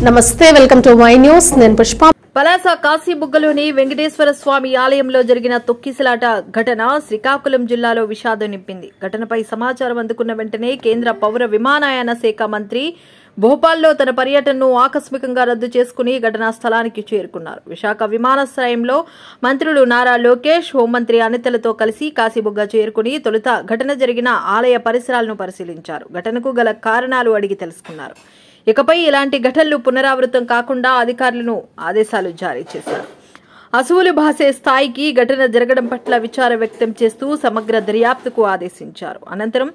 నమస్తే welcome to my news నేను పుష్ప పలాస కాశీబుగ్గలోని వెంకటేశ్వర స్వామి ఆలయంలో జరిగిన తొక్కిసలాట ఘటన శ్రీకాకుళం జిల్లాలో విషాదం నింపింది. ఘటనపై సమాచారం అందుకున్న వెంటనే కేంద్ర పౌర విమానయాన శాఖ మంత్రి భోపాల్లో తన పర్యటనను ఆకస్మికంగా రద్దు చేసుకుని ఘటనా స్థలానికి చేరుకున్నారు. విశాఖ విమానాశ్రయంలో మంత్రులు నారా లోకేష్, హోంమంత్రి అనితలతో కలిసి కాశీబుగ్గ చేరుకుని తొలుత ఘటన జరిగిన ఆలయ పరిసరాలను పరిశీలించారు. ఘటనకు గల కారణాలు అడిగి తెలుసుకున్నారు. ఇకపై ఇలాంటి ఘటనలు పునరావృతం కాకుండా అధికారులను ఆదేశాలు జారీ చేశారు. అసువులు భాసే స్థాయికి ఘటన జరగడం పట్ల విచారం వ్యక్తం చేస్తూ సమగ్ర దర్యాప్తుకు ఆదేశించారు. అనంతరం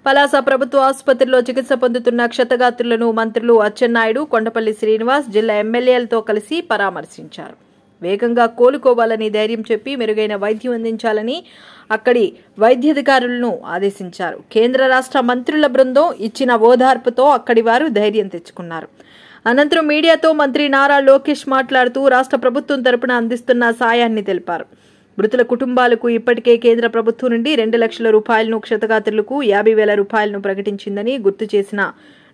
పలాస ప్రభుత్వ ఆసుపత్రిలో చికిత్స పొందుతున్న క్షతగాత్రులను మంత్రులు అచ్చెన్నాయుడు, కొండపల్లి శ్రీనివాస్, జిల్లా ఎమ్మెల్యేలతో కలిసి పరామర్శించారు. వేగంగా కోలుకోవాలని ధైర్యం చెప్పి మెరుగైన వైద్యం అందించాలని అక్కడి వైద్యాధికారులను ఆదేశించారు. కేంద్ర రాష్ట్ర మంత్రుల బృందం ఇచ్చిన ఓదార్పుతో అక్కడి వారు ధైర్యం తెచ్చుకున్నారు. అనంతరం మీడియాతో మంత్రి నారా లోకేష్ మాట్లాడుతూ రాష్ట్ర ప్రభుత్వం తరపున అందిస్తున్న సాయాన్ని తెలిపారు. మృతుల కుటుంబాలకు ఇప్పటికే కేంద్ర ప్రభుత్వం నుండి 2 లక్షల రూపాయలను, క్షతగాత్రులకు 50,000 రూపాయలను ప్రకటించిందని గుర్తు చేసిన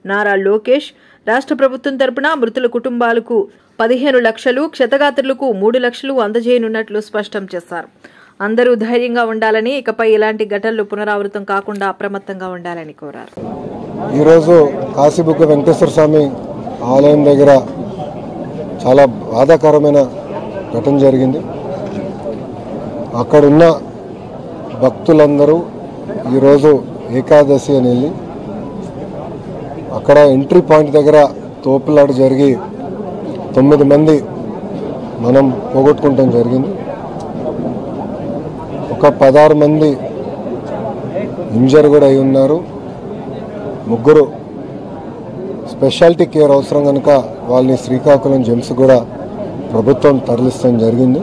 నారా లోకేష్, రాష్ట్ర ప్రభుత్వం తరపున మృతుల కుటుంబాలకు 15 లక్షలు, క్షతగాత్రులకు 3 లక్షలు అందజేయనున్నట్లు స్పష్టం చేశారు. అందరూ ధైర్యంగా ఉండాలని, ఇకపై ఇలాంటి ఘటనలు పునరావృతం కాకుండా అప్రమత్తంగా ఉండాలని కోరారు. ఈరోజు కాశీబుగ్గ వెంకటేశ్వర స్వామి ఆలయం దగ్గర చాలా బాధాకరమైన ఘటన జరిగింది. అక్కడున్న భక్తులందరూ ఈరోజు ఏకాదశి అని వెళ్ళి అక్కడ ఎంట్రీ పాయింట్ దగ్గర తోపులాట జరిగి 9 మంది మనం పోగొట్టుకుంటాం జరిగింది. ఒక 16 మంది ఇంజర్ కూడా అయి ఉన్నారు. 3 స్పెషాలిటీ కేర్ అవసరం కనుక వాళ్ళని శ్రీకాకుళం జెమ్స్ కూడా ప్రభుత్వం తరలిస్తాం జరిగింది.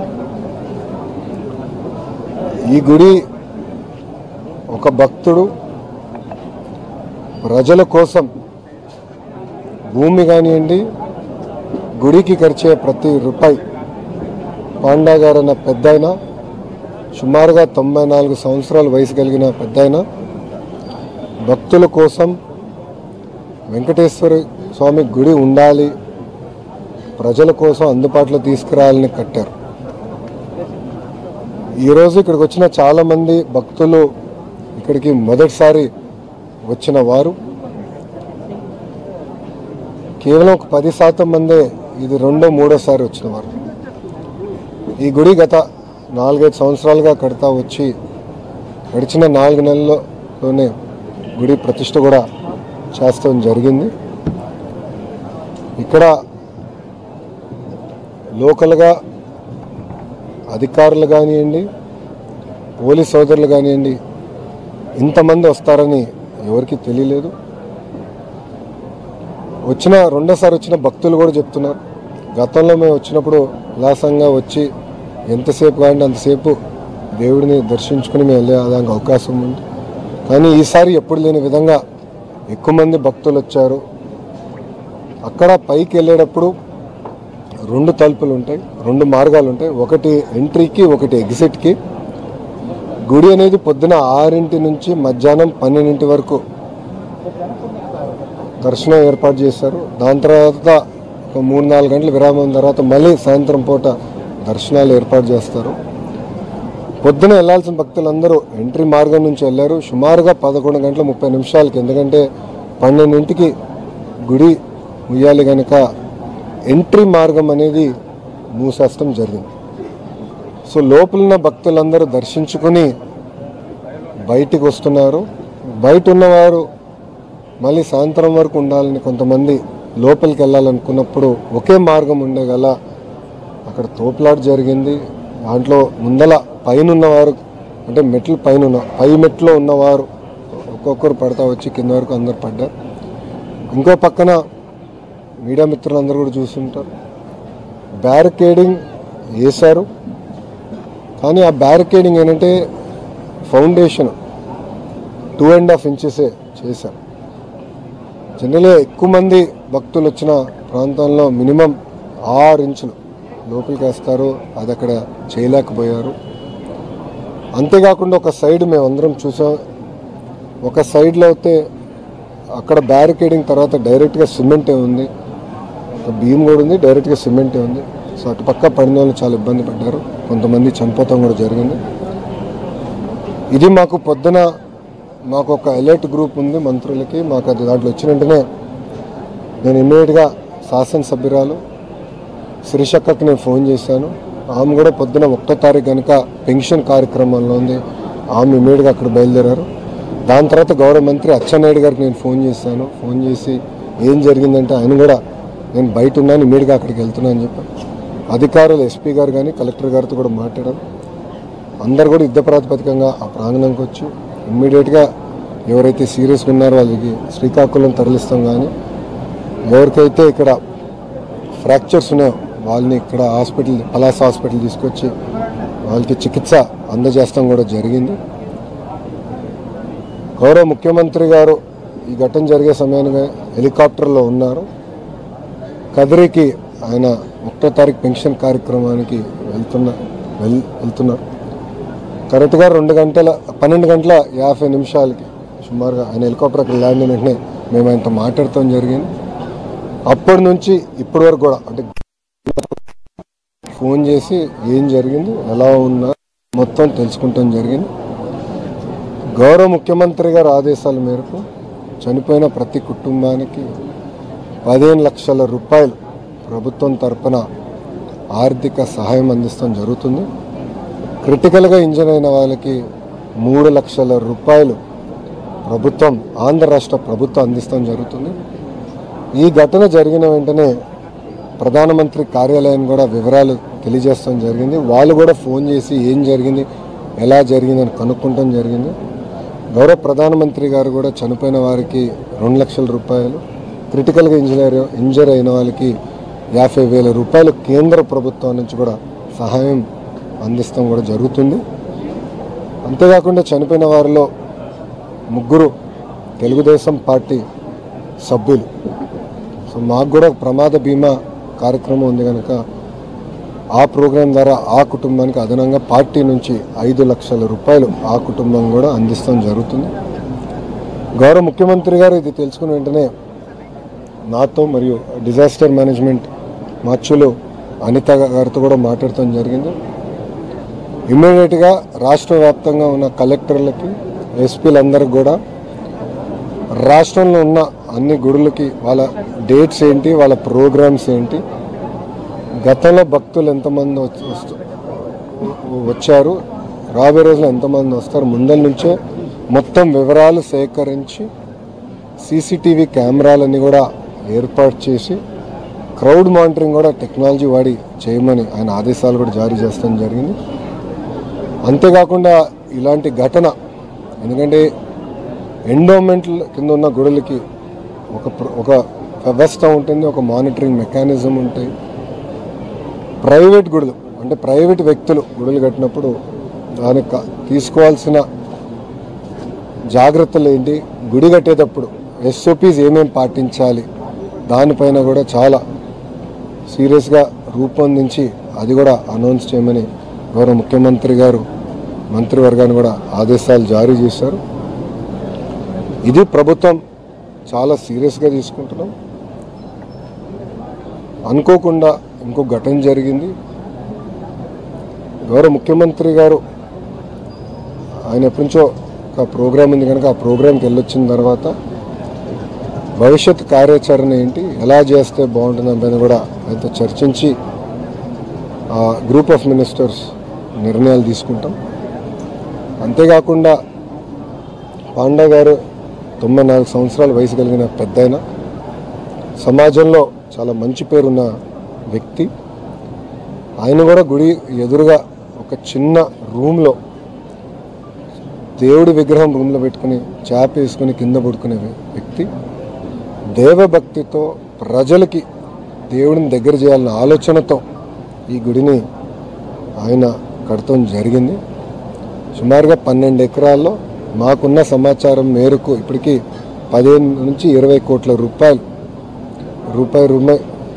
ఈ గుడి ఒక భక్తుడు ప్రజల కోసం భూమి కానివ్వండి, గుడికి ఖర్చే ప్రతి రూపాయి పాండా గారు అన్న పెద్దాయన, సుమారుగా 94 సంవత్సరాల వయసు కలిగిన పెద్దాయన, భక్తుల కోసం వెంకటేశ్వర స్వామి గుడి ఉండాలి, ప్రజల కోసం అందుబాటులో తీసుకురావాలని కట్టారు. ఈరోజు ఇక్కడికి వచ్చిన చాలామంది భక్తులు ఇక్కడికి మొదటిసారి వచ్చిన వారు, కేవలం ఒక 10% మందే ఇది 2వ, 3వసారి వచ్చిన వారు. ఈ గుడి గత 4-5 సంవత్సరాలుగా కడతా వచ్చి గడిచిన 4 నెలల్లోనే గుడి ప్రతిష్ఠ కూడా చేస్తాం జరిగింది. ఇక్కడ లోకల్గా అధికారులు కానివ్వండి, పోలీస్ సోదరులు కానివ్వండి, ఇంతమంది వస్తారని ఎవరికి తెలియలేదు. రెండోసారి వచ్చిన భక్తులు కూడా చెప్తున్నారు, గతంలో మేము వచ్చినప్పుడు ఉల్లాసంగా వచ్చి ఎంతసేపు కాండి అంతసేపు దేవుడిని దర్శించుకుని మేము వెళ్ళేదానికి అవకాశం ఉంది. కానీ ఈసారి ఎప్పుడు లేని విధంగా ఎక్కువ మంది భక్తులు వచ్చారు. అక్కడ పైకి వెళ్ళేటప్పుడు 2 తలుపులు ఉంటాయి, 2 మార్గాలు ఉంటాయి. ఒకటి ఎంట్రీకి, ఒకటి ఎగ్జిట్కి. గుడి అనేది పొద్దున 6 నుంచి మధ్యాహ్నం 12 వరకు దర్శనం ఏర్పాటు చేశారు. దాని తర్వాత ఒక 3-4 గంటల విరామం తర్వాత మళ్ళీ సాయంత్రం పూట దర్శనాలు ఏర్పాటు చేస్తారు. పొద్దున వెళ్లాల్సిన భక్తులందరూ ఎంట్రీ మార్గం నుంచి వెళ్ళారు. సుమారుగా 11 గంటల 30 నిమిషాలకి, ఎందుకంటే 12ంటికి గుడి ముయ్యాలి కనుక ఎంట్రీ మార్గం అనేది మూసేస్తాం జరిగింది. సో లోపలున్న భక్తులందరూ దర్శించుకుని బయటికి వస్తున్నారు. బయట ఉన్నవారు మళ్ళీ సాయంత్రం వరకు ఉండాలని కొంతమంది లోపలికి వెళ్ళాలనుకున్నప్పుడు ఒకే మార్గం ఉండేగల అక్కడ తోపులాట జరిగింది. దాంట్లో ముందల పైన ఉన్నవారు, అంటే మెట్లు పై మెట్లో ఉన్నవారు ఒక్కొక్కరు పడతా వచ్చి కింద వరకు అందరు పడ్డారు. ఇంకో పక్కన మీడియా మిత్రులందరూ కూడా చూస్తుంటారు, బ్యారికేడింగ్ వేశారు. కానీ ఆ బ్యారికేడింగ్ ఏంటంటే ఫౌండేషన్ 2.5 ఇంచెసే చేశారు. జనరల్గా ఎక్కువ మంది భక్తులు వచ్చిన ప్రాంతంలో మినిమం 6 ఇంచులు లోపలికి వేస్తారు. అది అక్కడ చేయలేకపోయారు. అంతేకాకుండా ఒక సైడ్ మేము అందరం చూసాం, ఒక సైడ్లో అయితే అక్కడ బ్యారికేడింగ్ తర్వాత డైరెక్ట్గా సిమెంటే ఉంది. బీమ్ కూడా ఉంది, డైరెక్ట్గా సిమెంటే ఉంది. సో అటుపక్క పడిన వాళ్ళు చాలా ఇబ్బంది పడ్డారు, కొంతమంది చనిపోతాం కూడా జరిగింది. ఇది మాకు పొద్దున మాకు ఒక అలర్ట్ గ్రూప్ ఉంది మంత్రులకి, మాకు అది దాంట్లో వచ్చిన వెంటనే నేను ఇమ్మీడియట్గా శాసనసభ్యురాలు శిరీషక్కకి నేను ఫోన్ చేశాను. ఆమె కూడా పొద్దున 1వ తారీఖు కనుక పెన్షన్ కార్యక్రమంలో ఉంది, ఆమె ఇమ్మీడియట్గా అక్కడ బయలుదేరారు. దాని తర్వాత గౌరవ మంత్రి అచ్చెన్నాయుడు గారికి నేను ఫోన్ చేశాను. ఫోన్ చేసి ఏం జరిగిందంటే ఆయన కూడా నేను బయట ఉన్నాను, ఇమ్మీడియట్గా అక్కడికి వెళ్తున్నాను అని చెప్పాను. అధికారులు ఎస్పీ గారు కానీ కలెక్టర్ గారితో కూడా మాట్లాడారు. అందరు కూడా యుద్ధ ప్రాతిపదికంగా ఆ ప్రాంగణంకి వచ్చి ఇమ్మీడియట్గా ఎవరైతే సీరియస్గా ఉన్నారో వాళ్ళకి శ్రీకాకుళం తరలిస్తాం, కానీ ఎవరికైతే ఇక్కడ ఫ్రాక్చర్స్ ఉన్నాయో వాళ్ళని ఇక్కడ హాస్పిటల్ పలాస హాస్పిటల్ తీసుకొచ్చి వాళ్ళకి చికిత్స అందజేస్తాం కూడా జరిగింది. గౌరవ ముఖ్యమంత్రి గారు ఈ ఘటన జరిగే సమయానికి హెలికాప్టర్లో ఉన్నారు. కదిరికి ఆయన 1వ తారీఖు పెన్షన్ కార్యక్రమానికి వెళ్తున్నారు. కరెక్ట్గా 12 గంటల 50 నిమిషాలకి సుమారుగా ఆయన హెలికాప్టర్ అక్కడ ల్యాండ్ అయిన వెంటనే మేము ఆయనతో మాట్లాడటం జరిగింది. అప్పటి నుంచి ఇప్పటి వరకు కూడా అంటే ఫోన్ చేసి ఏం జరిగింది, ఎలా ఉన్నా మొత్తం తెలుసుకుంటాం జరిగింది. గౌరవ ముఖ్యమంత్రి గారి ఆదేశాల మేరకు చనిపోయిన ప్రతి కుటుంబానికి 15 లక్షల రూపాయలు ప్రభుత్వం తరపున ఆర్థిక సహాయం అందిస్తాం జరుగుతుంది. క్రిటికల్గా ఇంజన్ అయిన వాళ్ళకి 3 లక్షల రూపాయలు ప్రభుత్వం ఆంధ్ర రాష్ట్ర ప్రభుత్వం అందిస్తాం జరుగుతుంది. ఈ ఘటన జరిగిన వెంటనే ప్రధానమంత్రి కార్యాలయం కూడా వివరాలు తెలియజేస్తాం జరిగింది. వాళ్ళు కూడా ఫోన్ చేసి ఏం జరిగింది, ఎలా జరిగిందని కనుక్కుంటాం జరిగింది. గౌరవ ప్రధానమంత్రి గారు కూడా చనిపోయిన వారికి 2 లక్షల రూపాయలు, క్రిటికల్గా ఇంజర్ అయిన వాళ్ళకి 50,000 రూపాయలు కేంద్ర ప్రభుత్వం నుంచి కూడా సహాయం అందిస్తాం కూడా జరుగుతుంది. అంతేకాకుండా చనిపోయిన వారిలో 3 తెలుగుదేశం పార్టీ సభ్యులు. సో మాకు కూడా ప్రమాద బీమా కార్యక్రమం ఉంది కనుక ఆ ప్రోగ్రాం ద్వారా ఆ కుటుంబానికి అదనంగా పార్టీ నుంచి 5 లక్షల రూపాయలు ఆ కుటుంబం కూడా అందిస్తాం జరుగుతుంది. గౌరవ ముఖ్యమంత్రి గారు ఇది తెలుసుకున్న వెంటనే నాతో మరియు డిజాస్టర్ మేనేజ్మెంట్ మార్చులు అనిత గారితో కూడా మాట్లాడటం జరిగింది. ఇమ్మీడియట్గా రాష్ట్ర వ్యాప్తంగా ఉన్న కలెక్టర్లకి ఎస్పీలందరికీ కూడా రాష్ట్రంలో ఉన్న అన్ని గుడులకి వాళ్ళ డేట్స్ ఏంటి, వాళ్ళ ప్రోగ్రామ్స్ ఏంటి, గతంలో భక్తులు ఎంతమంది వచ్చారు, రాబోయే రోజులు ఎంతమంది వస్తారు, ముందల నుంచే మొత్తం వివరాలు సేకరించి సీసీటీవీ కెమెరాలన్నీ కూడా ఏర్పాటు చేసి క్రౌడ్ మానిటరింగ్ కూడా టెక్నాలజీ వాడి చేయమని ఆయన ఆదేశాలు కూడా జారీ చేస్తాం జరిగింది. అంతేకాకుండా ఇలాంటి ఘటన, ఎందుకంటే ఎండోమెంట్ కింద ఉన్న గుడులకి ఒక వ్యవస్థ ఉంటుంది, ఒక మానిటరింగ్ మెకానిజం ఉంటాయి. ప్రైవేట్ గుడులు అంటే ప్రైవేట్ వ్యక్తులు గుడులు కట్టినప్పుడు దానికి తీసుకోవాల్సిన జాగ్రత్తలు ఏంటి, గుడి కట్టేటప్పుడు ఎస్ఓపీస్ ఏమేమి పాటించాలి, దానిపైన కూడా చాలా సీరియస్గా రూపొందించి అది కూడా అనౌన్స్ చేయమని గౌరవ ముఖ్యమంత్రి గారు మంత్రివర్గాన్ని కూడా ఆదేశాలు జారీ చేశారు. ఇది ప్రభుత్వం చాలా సీరియస్గా తీసుకుంటున్నాం. అనుకోకుండా ఇంకో ఘటన జరిగింది. గౌరవ ముఖ్యమంత్రి గారు ఆయన ఎప్పటి నుంచో ఒక ప్రోగ్రాం ఉంది కనుక ఆ ప్రోగ్రాంకి వెళ్ళొచ్చిన తర్వాత భవిష్యత్ కార్యాచరణ ఏంటి, ఎలా చేస్తే బాగుంటుందని పైన కూడా ఆయనతో చర్చించి గ్రూప్ ఆఫ్ మినిస్టర్స్ నిర్ణయాలు తీసుకుంటాం. అంతేకాకుండా పాండా గారు 94 సంవత్సరాల వయసు కలిగిన పెద్దయిన, సమాజంలో చాలా మంచి పేరున్న వ్యక్తి. ఆయన కూడా గుడి ఎదురుగా ఒక చిన్న రూమ్లో దేవుడి విగ్రహం రూమ్లో పెట్టుకుని చాప వేసుకుని కింద పడుకునే వ్యక్తి. దేవభక్తితో ప్రజలకి దేవుడిని దగ్గర చేయాలన్న ఆలోచనతో ఈ గుడిని ఆయన కడతం జరిగింది. సుమారుగా 12 ఎకరాల్లో మాకున్న సమాచారం మేరకు ఇప్పటికీ 15 నుంచి 20 కోట్ల రూపాయి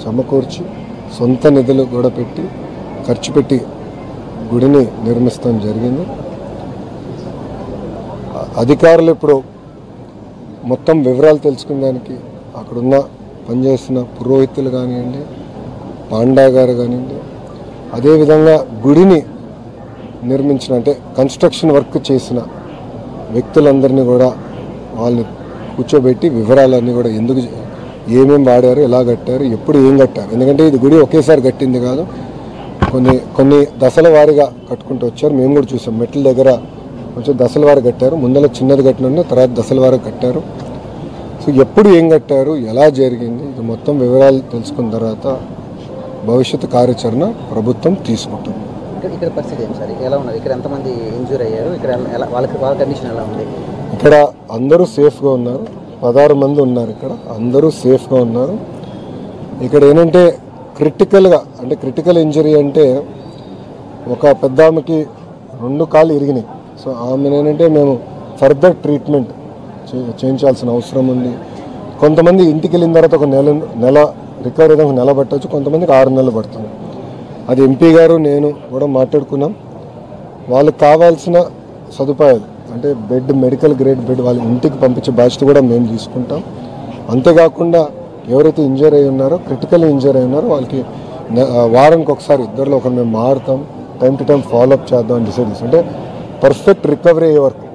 సమకూర్చి సొంత నిధులు కూడా పెట్టి ఖర్చు పెట్టి గుడిని నిర్మిస్తాం జరిగింది. అధికారులు ఇప్పుడు మొత్తం వివరాలు తెలుసుకునేదానికి అక్కడున్న పనిచేసిన పురోహితులు కానివ్వండి, పాండా గారు కానివ్వండి, అదేవిధంగా గుడిని నిర్మించిన అంటే కన్స్ట్రక్షన్ వర్క్ చేసిన వ్యక్తులందరినీ కూడా వాళ్ళని కూర్చోబెట్టి వివరాలన్నీ కూడా ఎందుకు ఏమేమి వాడారు, ఎలా కట్టారు, ఎప్పుడు ఏం కట్టారు. ఎందుకంటే ఇది గుడి ఒకేసారి కట్టింది కాదు, కొన్ని దశల వారీగా కట్టుకుంటూ వచ్చారు. మేము కూడా చూసాం, మెట్ల దగ్గర కొంచెం దశల వారు కట్టారు, ముందర చిన్నది కట్టిన తర్వాత దశల వారు కట్టారు. సో ఎప్పుడు ఏం కట్టారు, ఎలా జరిగింది, ఇది మొత్తం వివరాలు తెలుసుకున్న తర్వాత భవిష్యత్తు కార్యాచరణ ప్రభుత్వం తీసుకుంటుంది. ఇక్కడ పరిస్థితి ఏం సార్, ఎలా ఉన్నది? ఇక్కడ ఎంతమంది ఇంజూర్ అయ్యారు? ఇక్కడ వాళ్ళ కండిషన్ ఎలా ఉంది? ఇక్కడ అందరూ సేఫ్గా ఉన్నారు. 16 మంది ఉన్నారు. ఇక్కడ అందరూ సేఫ్గా ఉన్నారు. ఇక్కడ ఏంటంటే క్రిటికల్ ఇంజరీ అంటే ఒక పెద్ద ఆమెకి 2 కాళ్ళు ఇరిగినాయి. సో ఆమె ఏంటంటే మేము ఫర్దర్ ట్రీట్మెంట్ చేయించాల్సిన అవసరం ఉంది. కొంతమంది ఇంటికి వెళ్ళిన తర్వాత ఒక నెల రికవరీ అయ్యేందుకు నెల పట్టవచ్చు, కొంతమందికి 6 నెలలు పడుతుంది. అది ఎంపీ గారు నేను కూడా మాట్లాడుకున్నాం. వాళ్ళకి కావాల్సిన సదుపాయాలు అంటే బెడ్, మెడికల్ గ్రేడ్ బెడ్ వాళ్ళ ఇంటికి పంపించే బాధ్యత కూడా మేము తీసుకుంటాం. అంతేకాకుండా ఎవరైతే ఇంజర్ అయి ఉన్నారో, క్రిటికల్ ఇంజర్ అయి ఉన్నారో వాళ్ళకి వారానికి ఒకసారి ఇద్దరిలో ఒకరు మేము మారుతాం, టైం టు టైం ఫాలోఅప్ చేద్దాం అని డిసైడ్ చేస్తాం. అంటే పర్ఫెక్ట్ రికవరీ అయ్యే వరకు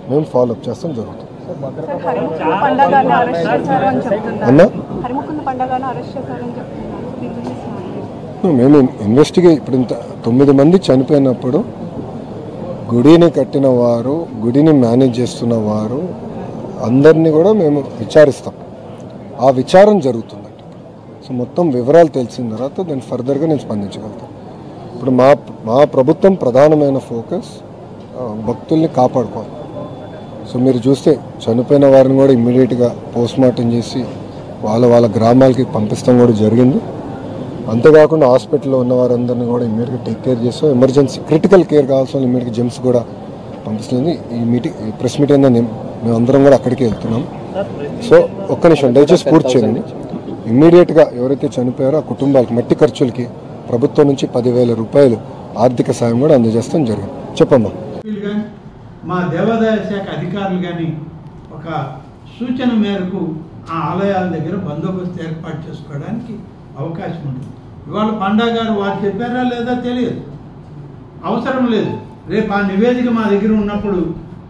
మేము ఫాలోఅప్ చేస్తాం జరుగుతుంది. అన్నా మేము ఇన్వెస్టిగేట్ ఇప్పుడు ఇంత 9 మంది చనిపోయినప్పుడు గుడిని కట్టిన వారు, గుడిని మేనేజ్ చేస్తున్న వారు అందరినీ కూడా మేము విచారిస్తాం. ఆ విచారణ జరుగుతుందండి. సో మొత్తం వివరాలు తెలిసిన తర్వాత దాన్ని ఫర్దర్గా నేను స్పందించగలుగుతాను. ఇప్పుడు మా ప్రభుత్వం ప్రధానమైన ఫోకస్ భక్తుల్ని కాపాడుకోవాలి. సో మీరు చూస్తే చనిపోయిన వారిని కూడా ఇమ్మీడియట్గా పోస్ట్మార్టం చేసి వాళ్ళ గ్రామాలకి పంపిస్తాం కూడా జరిగింది. అంతేకాకుండా హాస్పిటల్లో ఉన్న వారందరినీ కూడా ఇమ్మీడియట్గా టేక్ కేర్ చేస్తాం. ఎమర్జెన్సీ క్రిటికల్ కేర్ కావాల్సిన ఇమ్మీడియట్గా జెమ్స్ కూడా పంపిస్తుంది. ఈ ప్రెస్ మీట్ అయినా మేము అందరం కూడా అక్కడికి వెళ్తున్నాం. సో ఒక్క నిమిషం దయచేసి పూర్తి చేయండి. ఇమ్మీడియట్గా ఎవరైతే చనిపోయారో ఆ కుటుంబాలకు మట్టి ఖర్చులకి ప్రభుత్వం నుంచి 10,000 రూపాయలు ఆర్థిక సాయం కూడా అందజేస్తాం జరిగింది. చెప్పమ్మా. మా దేవాదాయ శాఖ అధికారులు కానీ ఒక సూచన మేరకు ఆ ఆలయాల దగ్గర బందోబస్తు ఏర్పాటు చేసుకోవడానికి అవకాశం ఉంటుంది. ఇవాళ పండా గారు వారు చెప్పారా లేదా తెలియదు, అవసరం లేదు. రేపు ఆ నివేదిక మా దగ్గర ఉన్నప్పుడు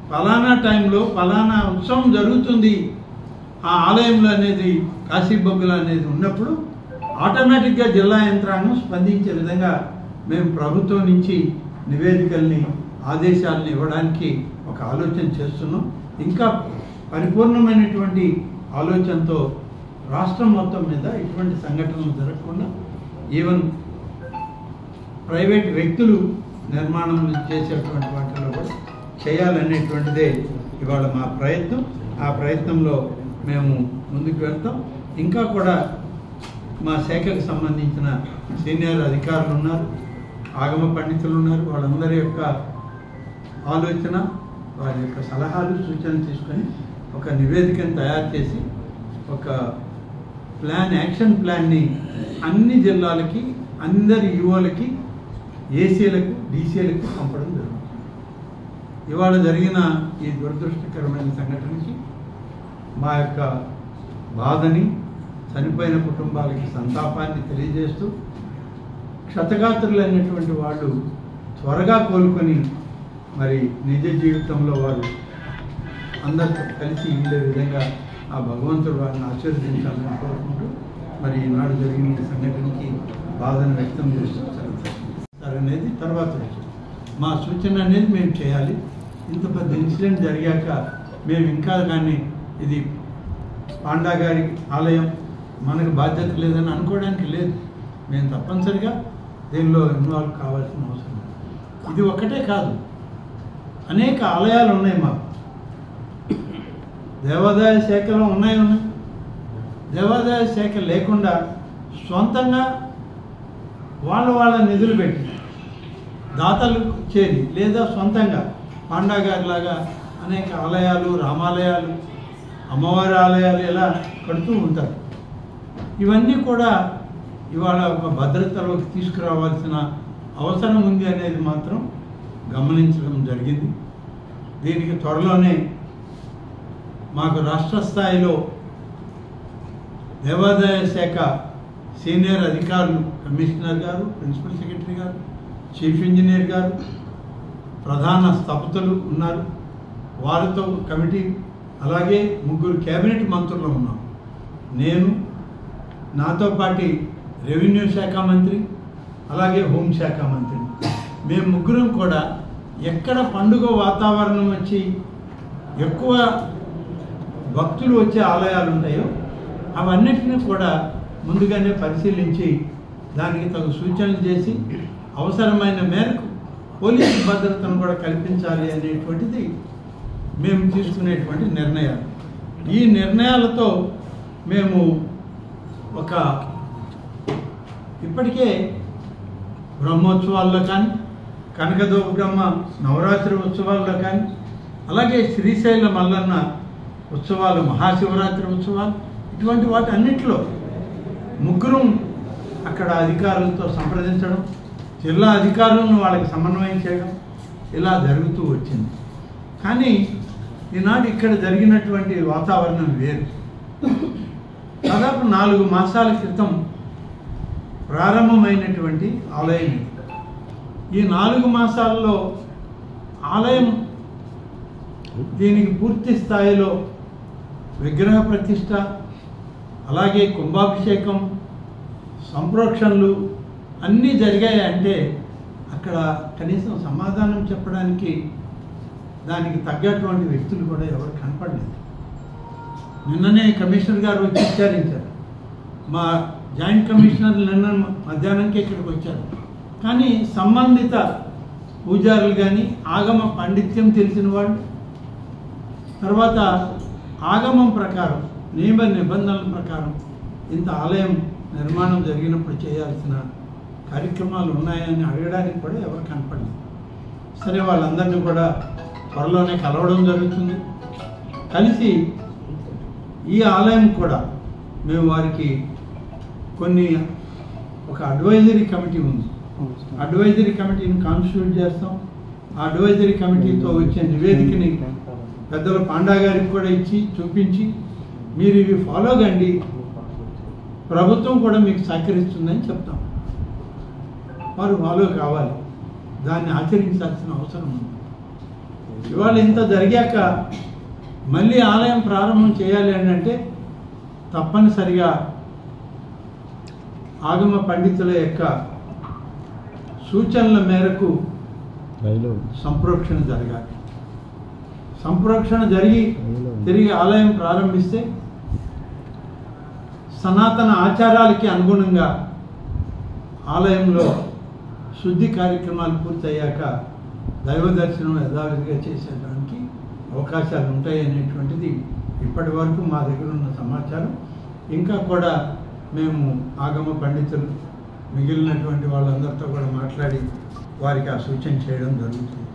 ఫలానా టైంలో ఫలానా ఉత్సవం జరుగుతుంది ఆ ఆలయంలో అనేది, కాశీబొగ్గులు అనేది ఉన్నప్పుడు ఆటోమేటిక్గా జిల్లా యంత్రాంగం స్పందించే విధంగా మేము ప్రభుత్వం నుంచి నివేదికల్ని, ఆదేశాలను ఇవ్వడానికి ఒక ఆలోచన చేస్తున్నాం. ఇంకా పరిపూర్ణమైనటువంటి ఆలోచనతో రాష్ట్రం మొత్తం మీద ఇటువంటి సంఘటనలు జరగకుండా ఈవెన్ ప్రైవేట్ వ్యక్తులు నిర్మాణం చేసేటువంటి వాటిలో కూడా చేయాలనేటువంటిదే ఇవాళ మా ప్రయత్నం. ఆ ప్రయత్నంలో మేము ముందుకు వెళ్తాం. ఇంకా కూడా మా శాఖకు సంబంధించిన సీనియర్ అధికారులు ఉన్నారు, ఆగమ పండితులు ఉన్నారు. వాళ్ళందరి యొక్క ఆలోచన, వారి యొక్క సలహాలు, సూచనలు తీసుకొని ఒక నివేదికను తయారు చేసి ఒక యాక్షన్ ప్లాన్ని అన్ని జిల్లాలకి, అందరి యువలకి, ఏసీలకు, డీసీలకు పంపడం జరుగుతుంది. ఇవాళ జరిగిన ఈ దురదృష్టకరమైన సంఘటనకి మా యొక్క బాధని, చనిపోయిన కుటుంబాలకి సంతాపాన్ని తెలియజేస్తూ క్షతగాత్రులైనటువంటి వాళ్ళు త్వరగా కోలుకొని మరి నిజ జీవితంలో వారు అందరితో కలిసి ఉండే విధంగా ఆ భగవంతుడు వారిని ఆశీర్వదించాలని కోరుకుంటూ మరి ఈనాడు జరిగిన ఈ సంఘటనకి బాధను వ్యక్తం చేస్తూ సార్ అనేది తర్వాత మా సూచన అనేది మేము చేయాలి. ఇంత పెద్ద ఇన్సిడెంట్ జరిగాక మేము ఇంకా కానీ ఇది పాండా గారి ఆలయం, మనకు బాధ్యత లేదని అనుకోవడానికి లేదు. మేము తప్పనిసరిగా దీనిలో ఇన్వాల్వ్ కావాల్సిన అవసరం. ఇది ఒక్కటే కాదు, అనేక ఆలయాలు ఉన్నాయి మాకు. దేవాదాయ శాఖలో ఉన్నాయి. దేవాదాయ శాఖ లేకుండా సొంతంగా వాళ్ళ నిధులు పెట్టి దాతలు చేరి లేదా సొంతంగా పాండా గారిలాగా అనేక ఆలయాలు, రామాలయాలు, అమ్మవారి ఆలయాలు ఇలా కడుతూ ఉంటారు. ఇవన్నీ కూడా ఇవాళ ఒక భద్రతలోకి తీసుకురావాల్సిన అవసరం ఉంది అనేది మాత్రం గమనించడం జరిగింది. దీనికి త్వరలోనే మాకు రాష్ట్ర స్థాయిలో దేవాదాయ శాఖ సీనియర్ అధికారులు, కమిషనర్ గారు, ప్రిన్సిపల్ సెక్రటరీ గారు, చీఫ్ ఇంజనీర్ గారు, ప్రధాన స్థపతులు ఉన్నారు, వారితో కమిటీ, అలాగే 3 కేబినెట్ మంత్రులు ఉన్నాం. నేను, నాతో పాటు రెవెన్యూ శాఖ మంత్రి, అలాగే హోంశాఖ మంత్రి, మేము ముగ్గురం కూడా ఎక్కడ పండుగ వాతావరణం వచ్చి ఎక్కువ భక్తులు వచ్చే ఆలయాలు ఉంటాయో అవన్నిటిని కూడా ముందుగానే పరిశీలించి దానికి తగు సూచనలు చేసి అవసరమైన మేరకు పోలీసు భద్రతను కూడా కల్పించాలి అనేటువంటిది మేము తీసుకునేటువంటి నిర్ణయాలు. ఈ నిర్ణయాలతో మేము ఇప్పటికే బ్రహ్మోత్సవాల్లో కానీ, కనకదుర్గమ్మ నవరాత్రి ఉత్సవాల్లో కానీ, అలాగే శ్రీశైల మల్లన్న ఉత్సవాలు, మహాశివరాత్రి ఉత్సవాలు, ఇటువంటి వాటి అన్నింటిలో ముగ్గురం అక్కడ అధికారులతో సంప్రదించడం, జిల్లా అధికారులను వాళ్ళకి సమన్వయం చేయడం ఇలా జరుగుతూ వచ్చింది. కానీ ఈనాడు ఇక్కడ జరిగినటువంటి వాతావరణం వేరు. దాదాపు 4 మాసాల క్రితం ప్రారంభమైనటువంటి ఆలయం. ఈ 4 మాసాల్లో ఆలయం దీనికి పూర్తి స్థాయిలో విగ్రహ ప్రతిష్ట, అలాగే కుంభాభిషేకం, సంప్రోక్షణలు అన్నీ జరిగాయి. అంటే అక్కడ కనీసం సమాధానం చెప్పడానికి దానికి తగ్గటువంటి వ్యక్తులు కూడా ఎవరు కనపడలేదు. నిన్ననే కమిషనర్ గారు వచ్చి విచారించారు. మా జాయింట్ కమిషనర్ నిన్న మధ్యాహ్నంకి ఇక్కడికి వచ్చారు. కానీ సంబంధిత పూజారులు కానీ, ఆగమ పాండిత్యం తెలిసిన వాళ్ళు, తర్వాత ఆగమం ప్రకారం, నియమ నిబంధనల ప్రకారం ఇంత ఆలయం నిర్మాణం జరిగినప్పుడు చేయాల్సిన కార్యక్రమాలు ఉన్నాయని అడగడానికి కూడా ఎవరు కనపడలేదు. సరే, వాళ్ళందరినీ కూడా త్వరలోనే కలవడం జరుగుతుంది. కలిసి ఈ ఆలయం కూడా మేము వారికి ఒక అడ్వైజరీ కమిటీ ఉంది. అడ్వైజరీ కమిటీని కాన్స్టిట్యూట్ చేస్తాం. ఆ అడ్వైజరీ కమిటీతో వచ్చే నివేదికని పెద్దల పాండా గారికి కూడా ఇచ్చి చూపించి, మీరు ఇవి ఫాలో కండి, ప్రభుత్వం కూడా మీకు సహకరిస్తుందని చెప్తాం. వారు ఫాలో కావాలి, దాన్ని ఆచరించాల్సిన అవసరం ఉంది. ఇవాళ ఇంత జరిగాక మళ్ళీ ఆలయం ప్రారంభం చేయాలి అంటే తప్పనిసరిగా ఆగమ పండితుల యొక్క సూచనల మేరకు సంప్రోక్షణ జరగాలి. సంప్రోక్షణ జరిగి తిరిగి ఆలయం ప్రారంభిస్తే సనాతన ఆచారాలకి అనుగుణంగా ఆలయంలో శుద్ధి కార్యక్రమాలు పూర్తయ్యాక దైవ దర్శనం యథావిధిగా చేసేదానికి అవకాశాలు ఉంటాయి అనేటువంటిది ఇప్పటి వరకు మా దగ్గర ఉన్న సమాచారం. ఇంకా కూడా మేము ఆగమ పండితులు మిగిలినటువంటి వాళ్ళందరితో కూడా మాట్లాడి వారికి ఆ సూచన చేయడం జరుగుతుంది.